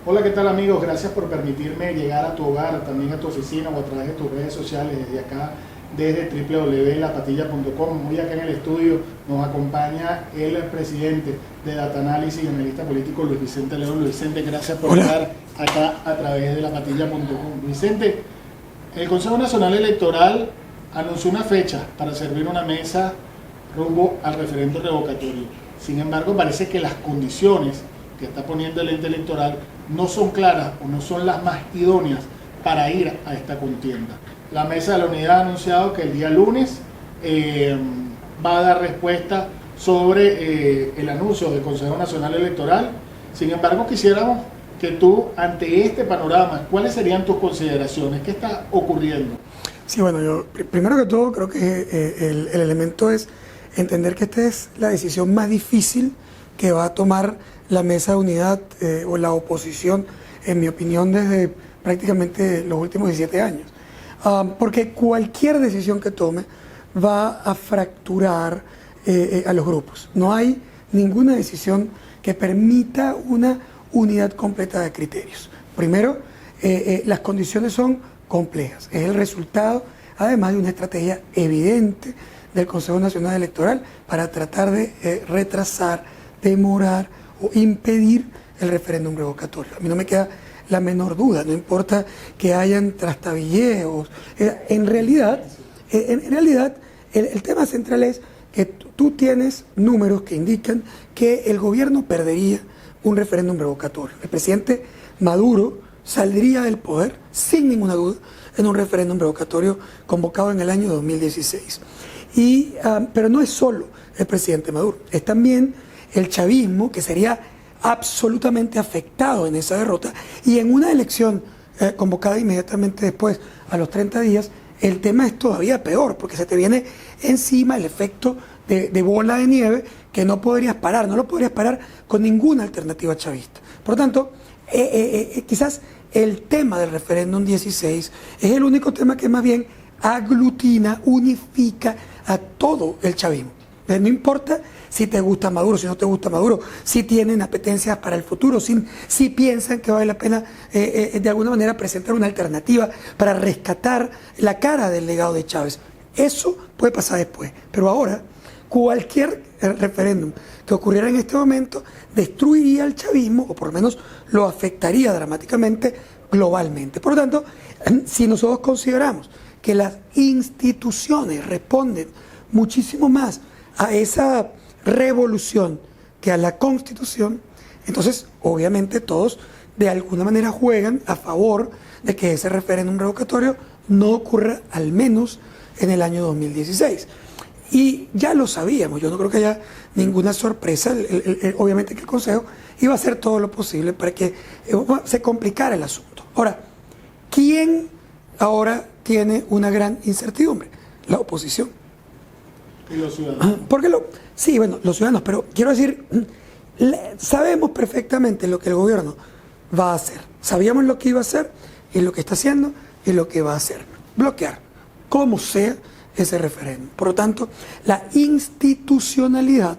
Hola, ¿qué tal amigos? Gracias por permitirme llegar a tu hogar, también a tu oficina o a través de tus redes sociales desde acá, desde www.lapatilla.com. Hoy acá en el estudio nos acompaña el presidente de Data Análisis y analista político Luis Vicente León. Luis Vicente, gracias por estar acá a través de lapatilla.com. Vicente, el Consejo Nacional Electoral anunció una fecha para servir una mesa rumbo al referendo revocatorio. Sin embargo, parece que las condiciones que está poniendo el ente electoral no son claras o no son las más idóneas para ir a esta contienda. La Mesa de la Unidad ha anunciado que el día lunes va a dar respuesta sobre el anuncio del Consejo Nacional Electoral. Sin embargo, quisiéramos que tú, ante este panorama, ¿cuáles serían tus consideraciones? ¿Qué está ocurriendo? Sí, bueno, yo primero que todo creo que el elemento es entender que esta es la decisión más difícil que va a tomar la Mesa de Unidad o la oposición, en mi opinión, desde prácticamente los últimos 17 años. Porque cualquier decisión que tome va a fracturar a los grupos. No hay ninguna decisión que permita una unidad completa de criterios. Primero, las condiciones son complejas. Es el resultado, además, de una estrategia evidente del Consejo Nacional Electoral para tratar de retrasar, demorar o impedir el referéndum revocatorio. A mí no me queda la menor duda, no importa que hayan trastabilleos. En realidad, el tema central es que tú tienes números que indican que el gobierno perdería un referéndum revocatorio. El presidente Maduro saldría del poder, sin ninguna duda, en un referéndum revocatorio convocado en el año 2016. Pero no es solo el presidente Maduro, es también el chavismo, que sería absolutamente afectado en esa derrota, y en una elección convocada inmediatamente después, a los 30 días, el tema es todavía peor, porque se te viene encima el efecto de bola de nieve que no podrías parar, no lo podrías parar con ninguna alternativa chavista. Por lo tanto, quizás el tema del referéndum 16 es el único tema que más bien aglutina, unifica a todo el chavismo. No importa si te gusta Maduro, si no te gusta Maduro, si tienen apetencias para el futuro, si piensan que vale la pena de alguna manera presentar una alternativa para rescatar la cara del legado de Chávez. Eso puede pasar después, pero ahora cualquier referéndum que ocurriera en este momento destruiría el chavismo, o por lo menos lo afectaría dramáticamente globalmente. Por lo tanto, si nosotros consideramos que las instituciones responden muchísimo más a esa revolución que a la Constitución, entonces obviamente todos de alguna manera juegan a favor de que ese referéndum revocatorio no ocurra al menos en el año 2016. Y ya lo sabíamos, yo no creo que haya ninguna sorpresa, obviamente que el Consejo iba a hacer todo lo posible para que se complicara el asunto. Ahora, ¿quién ahora tiene una gran incertidumbre? La oposición. ¿Y los ciudadanos? Sí, bueno, los ciudadanos, pero quiero decir, sabemos perfectamente lo que el gobierno va a hacer. Sabíamos lo que iba a hacer y lo que está haciendo y lo que va a hacer. Bloquear, como sea, ese referéndum. Por lo tanto, la institucionalidad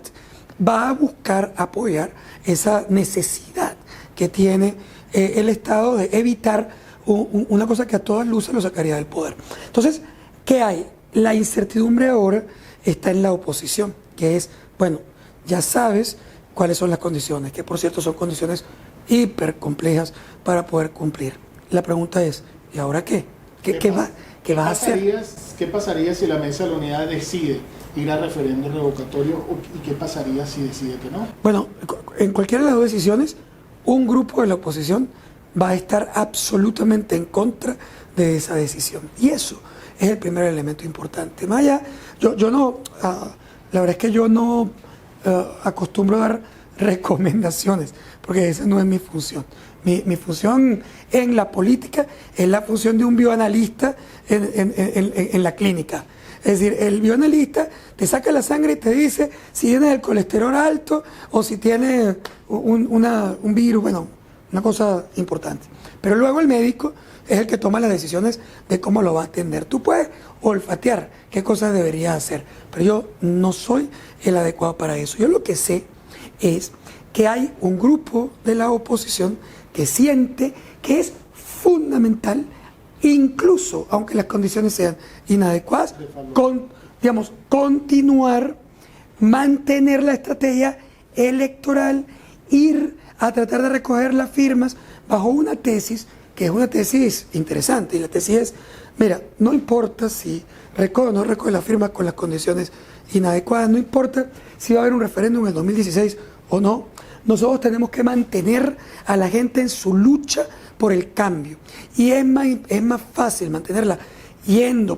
va a buscar apoyar esa necesidad que tiene el Estado de evitar una cosa que a todas luces lo sacaría del poder. Entonces, ¿qué hay? La incertidumbre ahora está en la oposición, que es, bueno, ya sabes cuáles son las condiciones, que por cierto son condiciones hiper complejas para poder cumplir. La pregunta es, ¿y ahora qué? ¿Qué vas a hacer? ¿Qué pasaría si la Mesa de la Unidad decide ir a referéndum revocatorio y qué pasaría si decide que no? Bueno, en cualquiera de las dos decisiones, un grupo de la oposición va a estar absolutamente en contra de esa decisión. Y eso es el primer elemento importante. Más allá, yo no, la verdad es que yo no acostumbro a dar recomendaciones, porque esa no es mi función. Mi función en la política es la función de un bioanalista en la clínica. Es decir, el bioanalista te saca la sangre y te dice si tienes el colesterol alto o si tienes un virus, bueno, una cosa importante. Pero luego el médico es el que toma las decisiones de cómo lo va a atender. Tú puedes olfatear qué cosas deberías hacer, pero yo no soy el adecuado para eso. Yo lo que sé es que hay un grupo de la oposición que siente que es fundamental, incluso aunque las condiciones sean inadecuadas, continuar, mantener la estrategia electoral, ir a tratar de recoger las firmas bajo una tesis que es una tesis interesante, y la tesis es, mira, no importa si recoge o no recoge las firmas con las condiciones inadecuadas, no importa si va a haber un referéndum en el 2016 o no, nosotros tenemos que mantener a la gente en su lucha por el cambio, y es más fácil mantenerla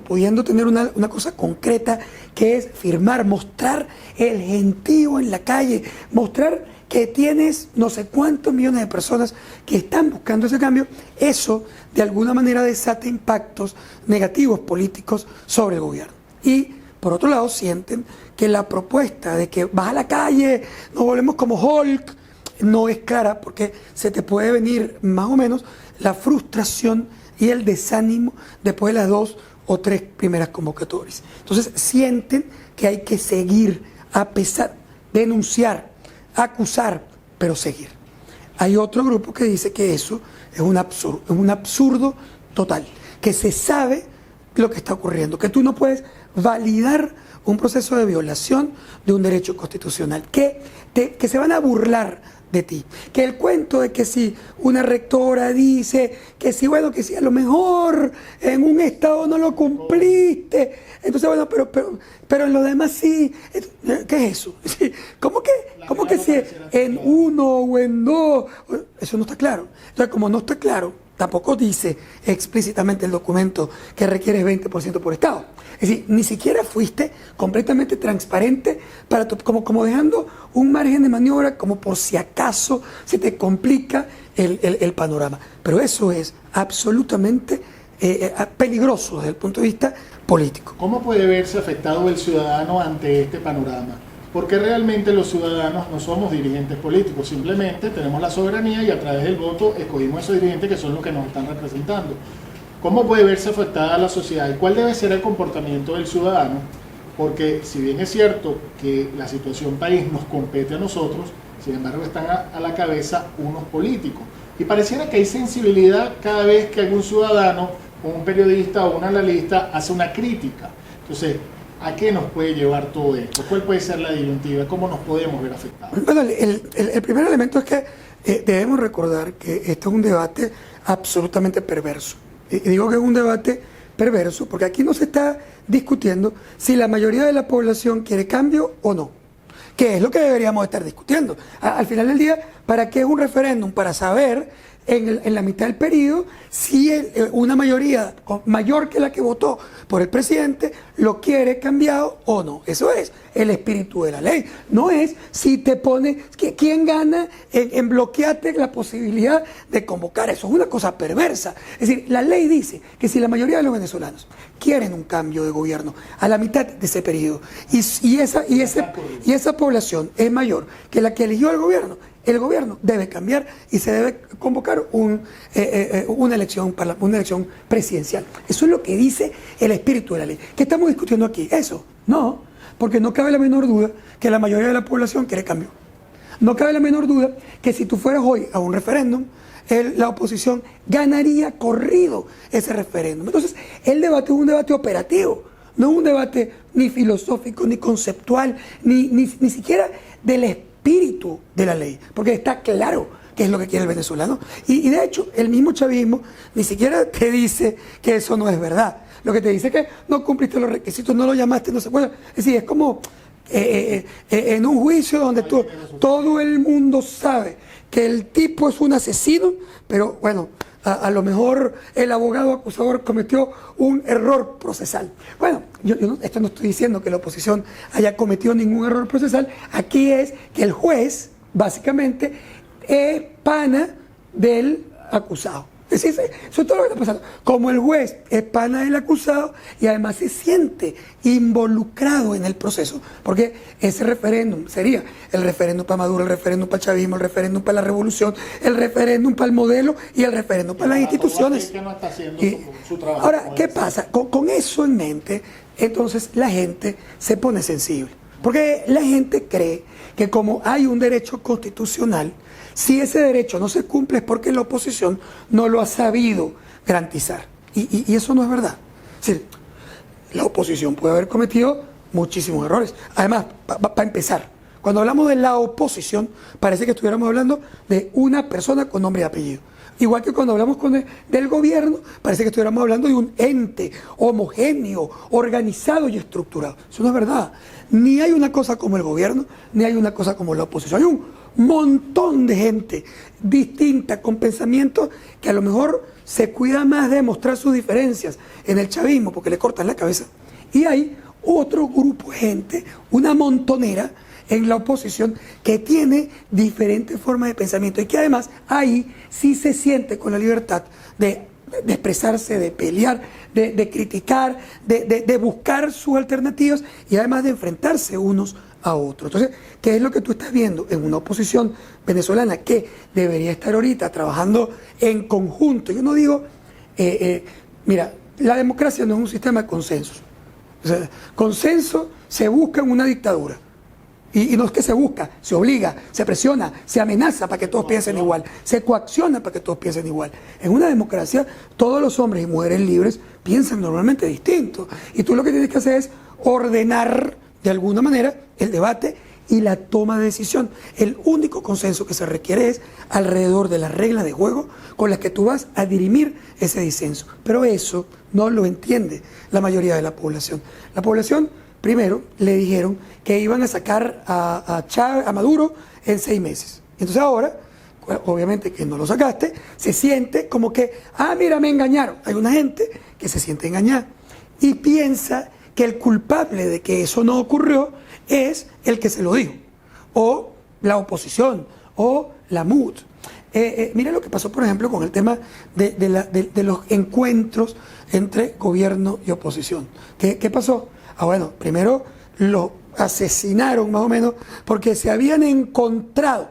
pudiendo tener una cosa concreta, que es firmar, mostrar el gentío en la calle, mostrar que tienes no sé cuántos millones de personas que están buscando ese cambio. Eso de alguna manera desata impactos negativos políticos sobre el gobierno. Y por otro lado sienten que la propuesta de que vas a la calle, nos volvemos como Hulk, no es clara, porque se te puede venir más o menos la frustración y el desánimo después de las 2 o 3 primeras convocatorias. Entonces sienten que hay que seguir, a pesar, denunciar, acusar, pero seguir. Hay otro grupo que dice que eso es un absurdo total, que se sabe lo que está ocurriendo, que tú no puedes validar un proceso de violación de un derecho constitucional, que se van a burlar de ti, que el cuento de que si una rectora dice que si, bueno, que si a lo mejor en un estado no lo cumpliste, entonces bueno, pero en lo demás sí, ¿qué es eso? ¿Cómo que si en uno o en dos? Eso no está claro. Entonces, como no está claro, tampoco dice explícitamente el documento que requiere 20% por estado. Es decir, ni siquiera fuiste completamente transparente para como dejando un margen de maniobra como por si acaso se te complica el panorama. Pero eso es absolutamente peligroso desde el punto de vista político. ¿Cómo puede verse afectado el ciudadano ante este panorama? Porque realmente los ciudadanos no somos dirigentes políticos, simplemente tenemos la soberanía y a través del voto escogimos esos dirigentes que son los que nos están representando. ¿Cómo puede verse afectada la sociedad y cuál debe ser el comportamiento del ciudadano? Porque si bien es cierto que la situación país nos compete a nosotros, sin embargo están a la cabeza unos políticos. Y pareciera que hay sensibilidad cada vez que algún ciudadano, un periodista o un analista hace una crítica. Entonces, ¿a qué nos puede llevar todo esto? ¿Cuál puede ser la disyuntiva? ¿Cómo nos podemos ver afectados? Bueno, el primer elemento es que debemos recordar que esto es un debate absolutamente perverso. Y digo que es un debate perverso porque aquí no se está discutiendo si la mayoría de la población quiere cambio o no, que es lo que deberíamos estar discutiendo. Al final del día, ¿para qué es un referéndum? Para saber en la mitad del periodo si una mayoría mayor que la que votó por el presidente lo quiere cambiado o no. Eso es el espíritu de la ley. No es si te pone, quién gana en bloquearte la posibilidad de convocar. Eso es una cosa perversa. Es decir, la ley dice que si la mayoría de los venezolanos quieren un cambio de gobierno a la mitad de ese periodo y esa población es mayor que la que eligió el gobierno debe cambiar y se debe convocar una elección presidencial. Eso es lo que dice el espíritu de la ley. ¿Qué estamos discutiendo aquí? Eso. No, porque no cabe la menor duda que la mayoría de la población quiere cambio. No cabe la menor duda que si tú fueras hoy a un referéndum, la oposición ganaría corrido ese referéndum. Entonces, el debate es un debate operativo, no es un debate ni filosófico, ni conceptual, ni siquiera del espíritu de la ley, porque está claro qué es lo que quiere el venezolano. Y de hecho, el mismo chavismo ni siquiera te dice que eso no es verdad. Lo que te dice es que no cumpliste los requisitos, no lo llamaste, no se puede. Es decir, es como en un juicio donde todo el mundo sabe que el tipo es un asesino, pero bueno, a lo mejor el abogado acusador cometió un error procesal. Bueno, esto no estoy diciendo que la oposición haya cometido ningún error procesal. Aquí es que el juez, básicamente, es pana del acusado. Es decir, eso es todo lo que está pasando. Como el juez es pana del acusado y además se siente involucrado en el proceso, porque ese referéndum sería el referéndum para Maduro, el referéndum para el chavismo, el referéndum para la revolución, el referéndum para el modelo y el referéndum para las instituciones. Que no está haciendo su trabajo. Ahora, ¿qué pasa? Con eso en mente, entonces la gente se pone sensible, porque la gente cree que como hay un derecho constitucional, Si ese derecho no se cumple es porque la oposición no lo ha sabido garantizar. Y eso no es verdad. Es decir, la oposición puede haber cometido muchísimos errores. Además, para empezar, cuando hablamos de la oposición, parece que estuviéramos hablando de una persona con nombre y apellido. Igual que cuando hablamos del gobierno, parece que estuviéramos hablando de un ente homogéneo, organizado y estructurado. Eso no es verdad. Ni hay una cosa como el gobierno, ni hay una cosa como la oposición. Hay un montón de gente distinta, con pensamientos que a lo mejor se cuida más de mostrar sus diferencias en el chavismo, porque le cortan la cabeza. Y hay otro grupo de gente, una montonera, en la oposición que tiene diferentes formas de pensamiento y que además ahí sí se siente con la libertad de expresarse, de pelear, de criticar, de buscar sus alternativas y además de enfrentarse unos a otros. Entonces, ¿qué es lo que tú estás viendo en una oposición venezolana que debería estar ahorita trabajando en conjunto? Yo no digo, mira, la democracia no es un sistema de consensos. O sea, consenso se busca en una dictadura. Y no es que se busca, se obliga, se presiona, se amenaza para que todos piensen igual, se coacciona para que todos piensen igual. En una democracia, todos los hombres y mujeres libres piensan normalmente distinto. Y tú lo que tienes que hacer es ordenar de alguna manera el debate y la toma de decisión. El único consenso que se requiere es alrededor de las reglas de juego con las que tú vas a dirimir ese disenso. Pero eso no lo entiende la mayoría de la población. La población, primero, le dijeron que iban a sacar a Maduro en 6 meses. Entonces ahora, obviamente que no lo sacaste, se siente como que, mira, me engañaron. Hay una gente que se siente engañada y piensa que el culpable de que eso no ocurrió es el que se lo dijo, o la oposición, o la MUD. Mira lo que pasó, por ejemplo, con el tema de los encuentros entre gobierno y oposición. ¿Qué pasó? Bueno, primero lo asesinaron más o menos porque se habían encontrado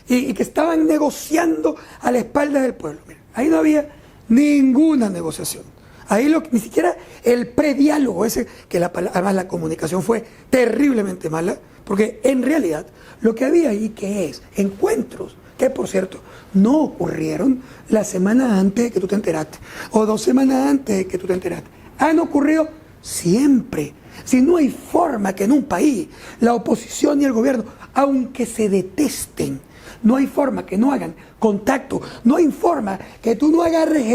y que estaban negociando a la espalda del pueblo. Mira, ahí no había ninguna negociación. Ahí ni siquiera el prediálogo ese, que además la comunicación fue terriblemente mala, porque en realidad lo que había ahí que es encuentros, que por cierto no ocurrieron la semana antes de que tú te enteraste, o 2 semanas antes de que tú te enteraste. Han ocurrido siempre. Si no hay forma que en un país la oposición y el gobierno, aunque se detesten, no hay forma que no hagan contacto, no hay forma que tú no agarres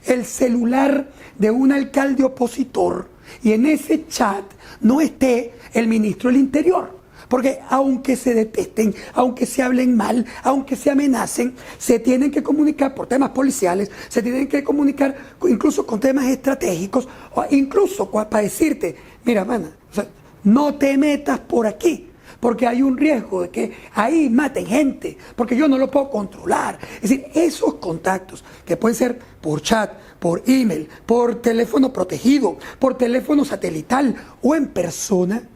el celular de un alcalde opositor y en ese chat no esté el ministro del Interior. Porque aunque se detesten, aunque se hablen mal, aunque se amenacen, se tienen que comunicar por temas policiales, se tienen que comunicar incluso con temas estratégicos, o incluso para decirte, mira, mana, o sea, no te metas por aquí, porque hay un riesgo de que ahí maten gente, porque yo no lo puedo controlar. Es decir, esos contactos que pueden ser por chat, por email, por teléfono protegido, por teléfono satelital o en persona,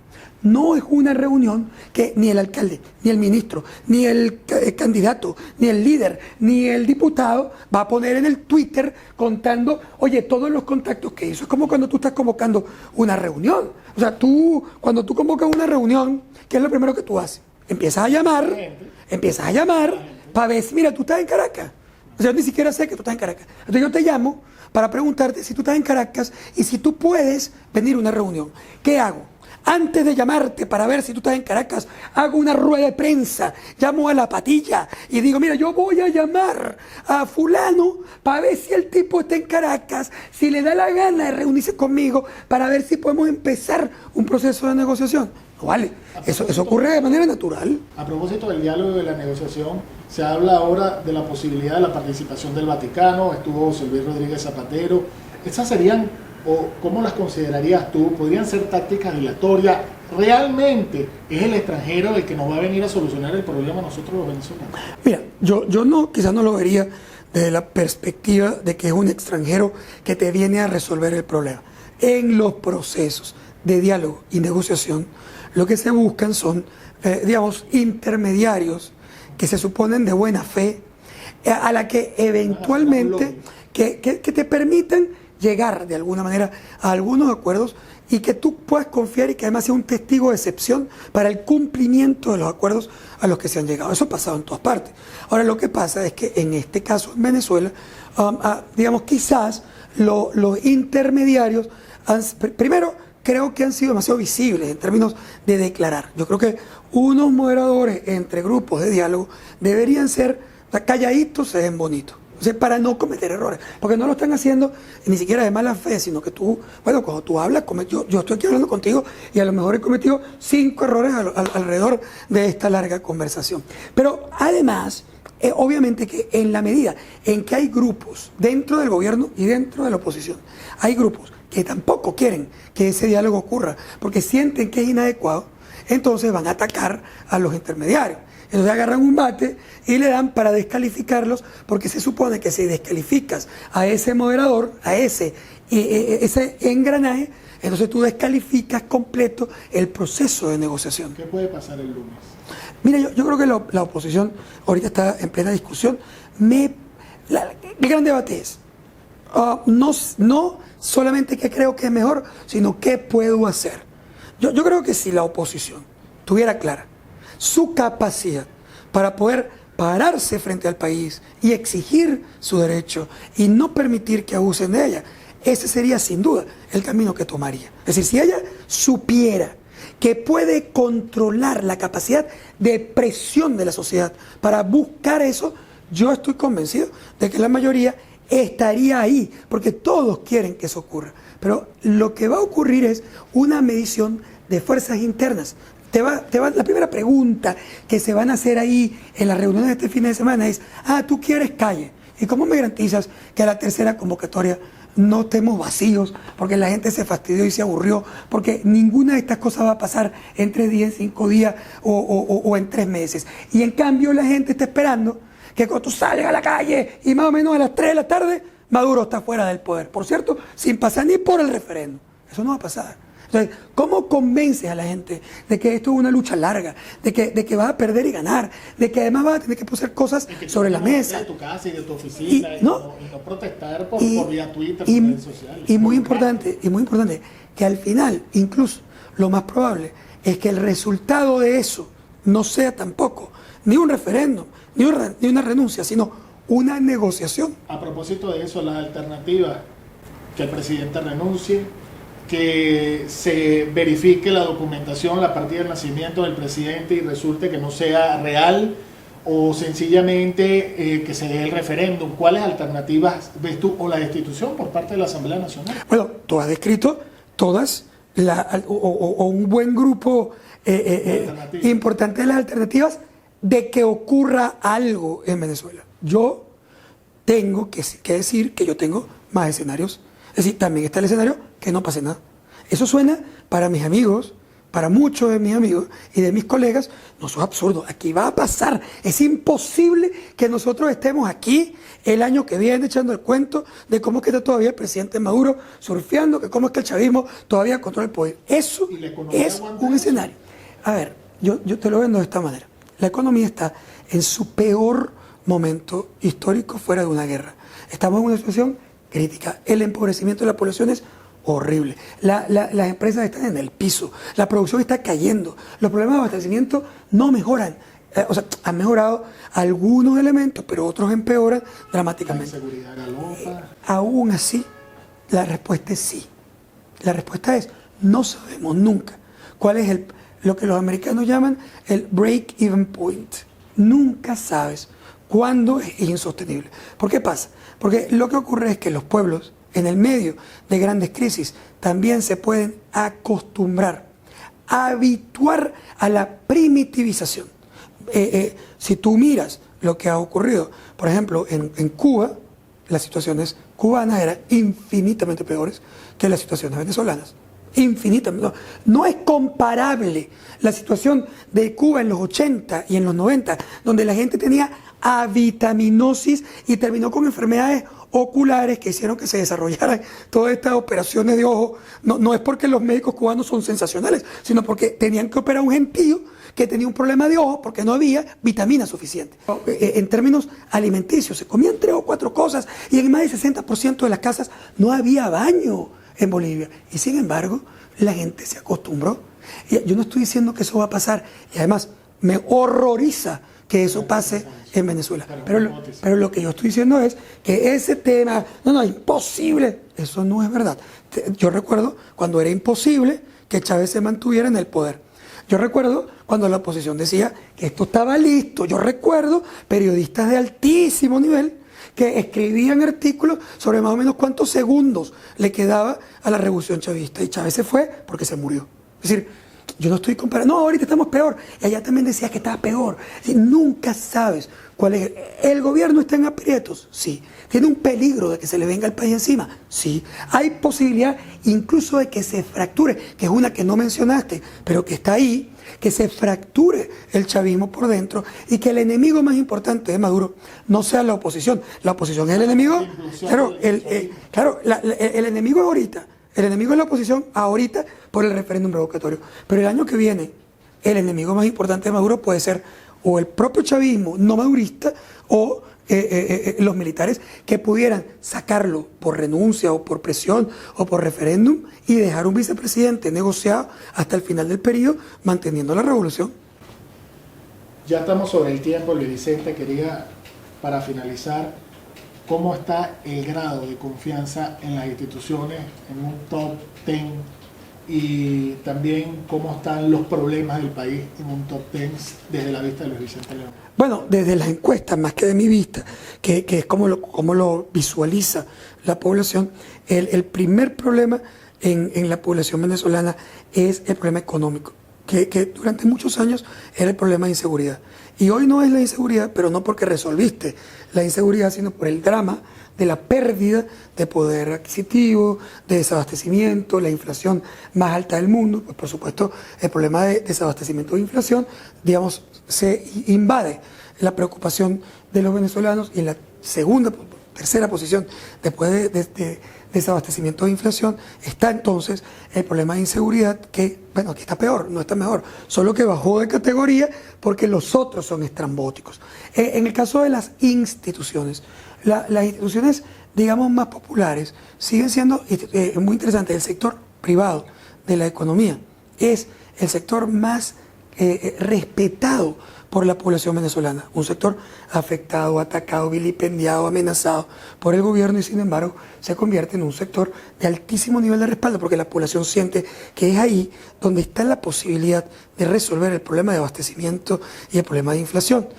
no es una reunión que ni el alcalde, ni el ministro, ni el candidato, ni el líder, ni el diputado va a poner en el Twitter contando, oye, todos los contactos que hizo. Es como cuando tú estás convocando una reunión. O sea, cuando tú convocas una reunión, ¿qué es lo primero que tú haces? Empiezas a llamar para ver si, mira, tú estás en Caracas. O sea, yo ni siquiera sé que tú estás en Caracas. Entonces yo te llamo para preguntarte si tú estás en Caracas y si tú puedes venir a una reunión. ¿Qué hago? Antes de llamarte para ver si tú estás en Caracas, hago una rueda de prensa, llamo a la patilla y digo, mira, yo voy a llamar a fulano para ver si el tipo está en Caracas, si le da la gana de reunirse conmigo para ver si podemos empezar un proceso de negociación. No vale, eso ocurre de manera natural. A propósito del diálogo y de la negociación, se habla ahora de la posibilidad de la participación del Vaticano, estuvo José Luis Rodríguez Zapatero. ¿Esas serían, o cómo las considerarías tú, podrían ser tácticas dilatorias? ¿Realmente es el extranjero el que nos va a venir a solucionar el problema a nosotros los venezolanos? Mira, yo no, quizás no lo vería desde la perspectiva de que es un extranjero que te viene a resolver el problema. En los procesos de diálogo y negociación, lo que se buscan son, digamos, intermediarios que se suponen de buena fe, a la que eventualmente, que te permitan llegar de alguna manera a algunos acuerdos y que tú puedas confiar y que además sea un testigo de excepción para el cumplimiento de los acuerdos a los que se han llegado. Eso ha pasado en todas partes. Ahora, lo que pasa es que en este caso, en Venezuela, digamos, quizás los intermediarios, primero, creo que han sido demasiado visibles en términos de declarar. Yo creo que unos moderadores entre grupos de diálogo deberían ser calladitos, se ven bonitos. O sea, para no cometer errores, porque no lo están haciendo ni siquiera de mala fe, sino que tú, bueno, cuando tú hablas, yo estoy aquí hablando contigo y a lo mejor he cometido 5 errores alrededor de esta larga conversación. Pero además, obviamente que en la medida en que hay grupos dentro del gobierno y dentro de la oposición, hay grupos que tampoco quieren que ese diálogo ocurra, porque sienten que es inadecuado, entonces van a atacar a los intermediarios. Entonces agarran un bate y le dan para descalificarlos, porque se supone que si descalificas a ese moderador, a ese engranaje, entonces tú descalificas completo el proceso de negociación. ¿Qué puede pasar el lunes? Mira, yo creo que la oposición ahorita está en plena discusión. El gran debate es, no solamente qué creo que es mejor, sino qué puedo hacer. Yo creo que si la oposición tuviera clara su capacidad para poder pararse frente al país y exigir su derecho y no permitir que abusen de ella, ese sería sin duda el camino que tomaría. Es decir, si ella supiera que puede controlar la capacidad de presión de la sociedad para buscar eso, yo estoy convencido de que la mayoría estaría ahí, porque todos quieren que eso ocurra. Pero lo que va a ocurrir es una medición de fuerzas internas. La primera pregunta que se van a hacer ahí en las reuniones de este fin de semana es, tú quieres calle. ¿Y cómo me garantizas que a la tercera convocatoria no estemos vacíos? Porque la gente se fastidió y se aburrió, porque ninguna de estas cosas va a pasar en 3 días, en 5 días o en 3 meses. Y en cambio la gente está esperando que cuando tú sales a la calle y más o menos a las 3 de la tarde, Maduro está fuera del poder. Por cierto, sin pasar ni por el referéndum. Eso no va a pasar. Entonces, ¿cómo convences a la gente de que esto es una lucha larga, de que vas a perder y ganar, de que además vas a tener que poner cosas sobre la mesa? De tu casa y de tu oficina y no protestar por vía Twitter, por redes sociales. Y muy importante, que al final, incluso, lo más probable es que el resultado de eso no sea tampoco ni un referéndum, ni una renuncia, sino una negociación. A propósito de eso, las alternativas, que el presidente renuncie, que se verifique la documentación, la partida de nacimiento del presidente y resulte que no sea real, o sencillamente que se dé el referéndum. ¿Cuáles alternativas ves tú, o la destitución por parte de la Asamblea Nacional? Bueno, tú has descrito todas, o un buen grupo importante de las alternativas de que ocurra algo en Venezuela. Yo tengo que decir que yo tengo más escenarios. Es decir, también está el escenario que no pase nada. Eso suena para mis amigos, para muchos de mis amigos y de mis colegas, no, eso es absurdo, aquí va a pasar. Es imposible que nosotros estemos aquí el año que viene echando el cuento de cómo es que está todavía el presidente Maduro surfeando, que cómo es que el chavismo todavía controla el poder. Eso es un escenario. A ver, yo te lo vendo de esta manera. La economía está en su peor momento histórico fuera de una guerra. Estamos en una situación crítica. El empobrecimiento de la población es horrible. Las empresas están en el piso. La producción está cayendo. Los problemas de abastecimiento no mejoran. Han mejorado algunos elementos, pero otros empeoran dramáticamente. La inseguridad galopa. Aún así, la respuesta es sí. La respuesta es, no sabemos nunca cuál es lo que los americanos llaman el break-even point. Nunca sabes cuándo es insostenible. ¿Por qué pasa? Porque lo que ocurre es que los pueblos, en el medio de grandes crisis, también se pueden acostumbrar, habituar a la primitivización. Si tú miras lo que ha ocurrido, por ejemplo, en Cuba, las situaciones cubanas eran infinitamente peores que las situaciones venezolanas. Infinitamente. No es comparable la situación de Cuba en los 80 y en los 90, donde la gente tenía avitaminosis y terminó con enfermedades oculares que hicieron que se desarrollaran todas estas operaciones de ojo. No es porque los médicos cubanos son sensacionales, sino porque tenían que operar a un gentío que tenía un problema de ojo porque no había vitamina suficiente. En términos alimenticios, se comían 3 o 4 cosas y en más del 60% de las casas no había baño en Bolivia. Y sin embargo, la gente se acostumbró. Y yo no estoy diciendo que eso va a pasar, y además me horroriza que eso pase en Venezuela. Pero lo que yo estoy diciendo es que ese tema, no, imposible, eso no es verdad. Yo recuerdo cuando era imposible que Chávez se mantuviera en el poder. Yo recuerdo cuando la oposición decía que esto estaba listo. Yo recuerdo periodistas de altísimo nivel que escribían artículos sobre más o menos cuántos segundos le quedaba a la revolución chavista. Y Chávez se fue porque se murió. Es decir, yo no estoy comparando, no, ahorita estamos peor. Y allá también decía que estaba peor. Es decir, nunca sabes cuál es. ¿El gobierno está en aprietos? Sí. ¿Tiene un peligro de que se le venga el país encima? Sí. Hay posibilidad incluso de que se fracture, que es una que no mencionaste, pero que está ahí, que se fracture el chavismo por dentro y que el enemigo más importante de Maduro no sea la oposición. La oposición es el enemigo. Claro, el enemigo es ahorita. El enemigo es la oposición ahorita por el referéndum revocatorio. Pero el año que viene, el enemigo más importante de Maduro puede ser o el propio chavismo no madurista o los militares que pudieran sacarlo por renuncia o por presión o por referéndum y dejar un vicepresidente negociado hasta el final del periodo manteniendo la revolución. Ya estamos sobre el tiempo, Luis Vicente. Quería, para finalizar, ¿cómo está el grado de confianza en las instituciones en un top 10? Y también cómo están los problemas del país en un top 10 desde la vista de Luis Vicente León. Bueno, desde las encuestas, más que de mi vista, que es como lo visualiza la población, el primer problema en la población venezolana es el problema económico, que durante muchos años era el problema de inseguridad. Y hoy no es la inseguridad, pero no porque resolviste la inseguridad, sino por el drama de la pérdida de poder adquisitivo, de desabastecimiento, la inflación más alta del mundo. Pues por supuesto el problema de desabastecimiento e inflación, digamos, se invade la preocupación de los venezolanos, y en la tercera posición después de desabastecimiento e inflación está entonces el problema de inseguridad, que bueno, aquí está peor, no está mejor, solo que bajó de categoría porque los otros son estrambóticos. En el caso de las instituciones, las instituciones, digamos, más populares siguen siendo muy interesantes. El sector privado de la economía es el sector más respetado por la población venezolana, un sector afectado, atacado, vilipendiado, amenazado por el gobierno, y sin embargo se convierte en un sector de altísimo nivel de respaldo porque la población siente que es ahí donde está la posibilidad de resolver el problema de abastecimiento y el problema de inflación.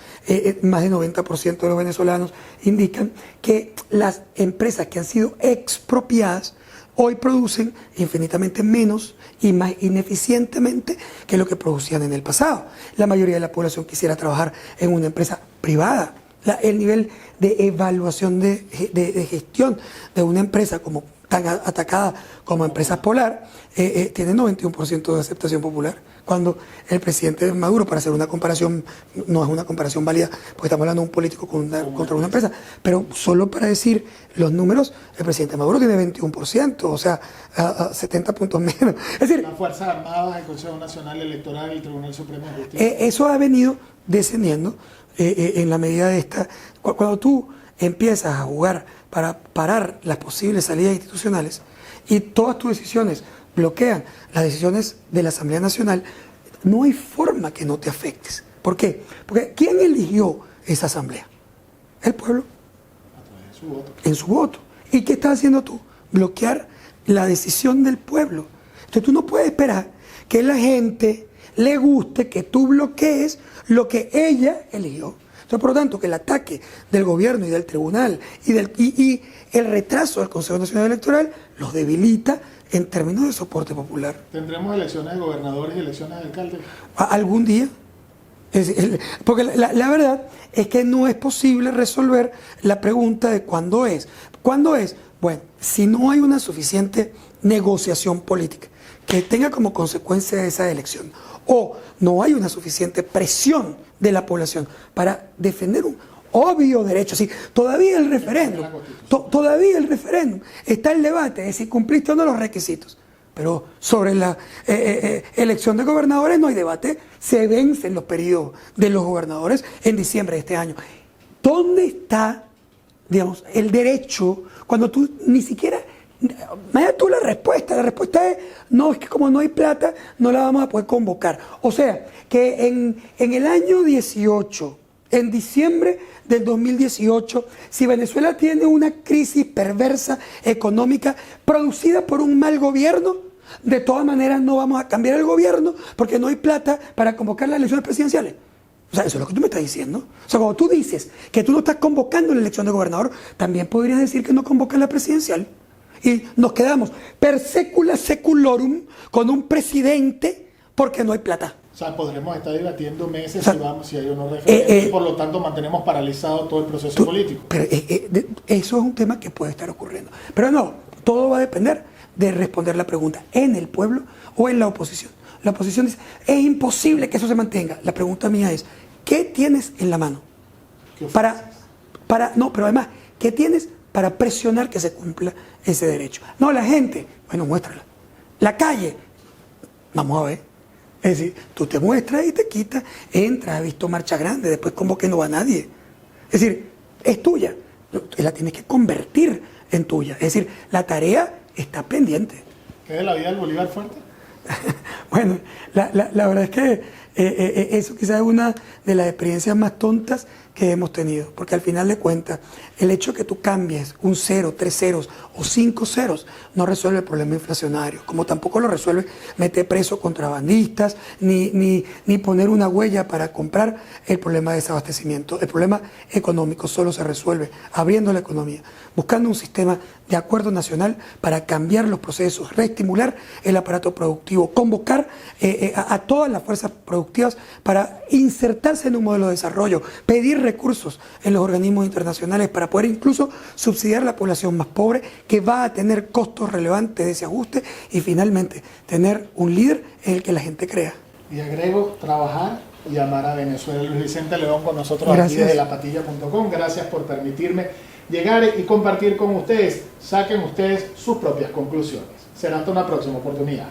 Más del 90% de los venezolanos indican que las empresas que han sido expropiadas hoy producen infinitamente menos y más ineficientemente que lo que producían en el pasado. La mayoría de la población quisiera trabajar en una empresa privada. El nivel de evaluación de gestión de una empresa como tan atacada como Empresas Polar tiene 91% de aceptación popular, cuando el presidente Maduro, para hacer una comparación, no es una comparación válida porque estamos hablando de un político contra una empresa, pero solo para decir los números, el presidente Maduro tiene 21%, o sea, a 70 puntos menos. Es decir, las Fuerzas Armadas, el Consejo Nacional Electoral y el Tribunal Supremo de Justicia. Eso ha venido descendiendo en la medida de esta. Cuando tú empiezas a jugar para parar las posibles salidas institucionales y todas tus decisiones bloquean las decisiones de la Asamblea Nacional, no hay forma que no te afectes. ¿Por qué? Porque ¿quién eligió esa Asamblea? El pueblo. A través de su voto. En su voto. ¿Y qué estás haciendo tú? Bloquear la decisión del pueblo. Entonces tú no puedes esperar que la gente le guste que tú bloquees lo que ella eligió. Entonces, por lo tanto, que el ataque del gobierno y del tribunal y el retraso del Consejo Nacional Electoral los debilita en términos de soporte popular. ¿Tendremos elecciones de gobernadores y elecciones de alcaldes? ¿Algún día? Porque la verdad es que no es posible resolver la pregunta de cuándo es. ¿Cuándo es? Bueno, si no hay una suficiente negociación política que tenga como consecuencia esa elección, o no hay una suficiente presión de la población para defender un obvio derecho. Sí, todavía el referéndum, está el debate de si cumpliste o no los requisitos. Pero sobre la elección de gobernadores no hay debate, se vencen los periodos de los gobernadores en diciembre de este año. ¿Dónde está, digamos, el derecho cuando tú ni siquiera Mira tú la respuesta es, no, es que como no hay plata, no la vamos a poder convocar. O sea, que en el año 18, en diciembre del 2018, si Venezuela tiene una crisis perversa económica producida por un mal gobierno, de todas maneras no vamos a cambiar el gobierno porque no hay plata para convocar las elecciones presidenciales. O sea, eso es lo que tú me estás diciendo. O sea, cuando tú dices que tú no estás convocando la elección de gobernador, también podrías decir que no convocas la presidencial. Y nos quedamos per secula seculorum con un presidente porque no hay plata. O sea, podremos estar debatiendo meses, o sea, si hay o no referéndum, y por lo tanto mantenemos paralizado todo el proceso político. Pero eso es un tema que puede estar ocurriendo. Pero no, todo va a depender de responder la pregunta en el pueblo o en la oposición. La oposición dice, es imposible que eso se mantenga. La pregunta mía es, ¿qué tienes en la mano? No, pero además, ¿qué tienes para presionar que se cumpla ese derecho? No, la gente, bueno, muéstrala. La calle, vamos a ver. Es decir, tú te muestras y te quitas, entras, has visto marcha grande, después como que no va nadie. Es decir, es tuya, la tienes que convertir en tuya. Es decir, la tarea está pendiente. ¿Qué es de la vida del Bolívar fuerte? Bueno, la verdad es que eso quizás es una de las experiencias más tontas que hemos tenido, porque al final de cuentas, el hecho de que tú cambies un 0, 3 ceros o 5 ceros no resuelve el problema inflacionario, como tampoco lo resuelve meter preso contrabandistas, ni poner una huella para comprar el problema de desabastecimiento. El problema económico solo se resuelve abriendo la economía, buscando un sistema de acuerdo nacional para cambiar los procesos, reestimular el aparato productivo, convocar a todas las fuerzas productivas para insertarse en un modelo de desarrollo, pedir recursos en los organismos internacionales para poder incluso subsidiar a la población más pobre que va a tener costos relevantes de ese ajuste y finalmente tener un líder en el que la gente crea. Y agrego, trabajar y amar a Venezuela. Luis Vicente León con nosotros. Gracias. Aquí desde lapatilla.com. Gracias por permitirme llegar y compartir con ustedes. Saquen ustedes sus propias conclusiones. Será hasta una próxima oportunidad.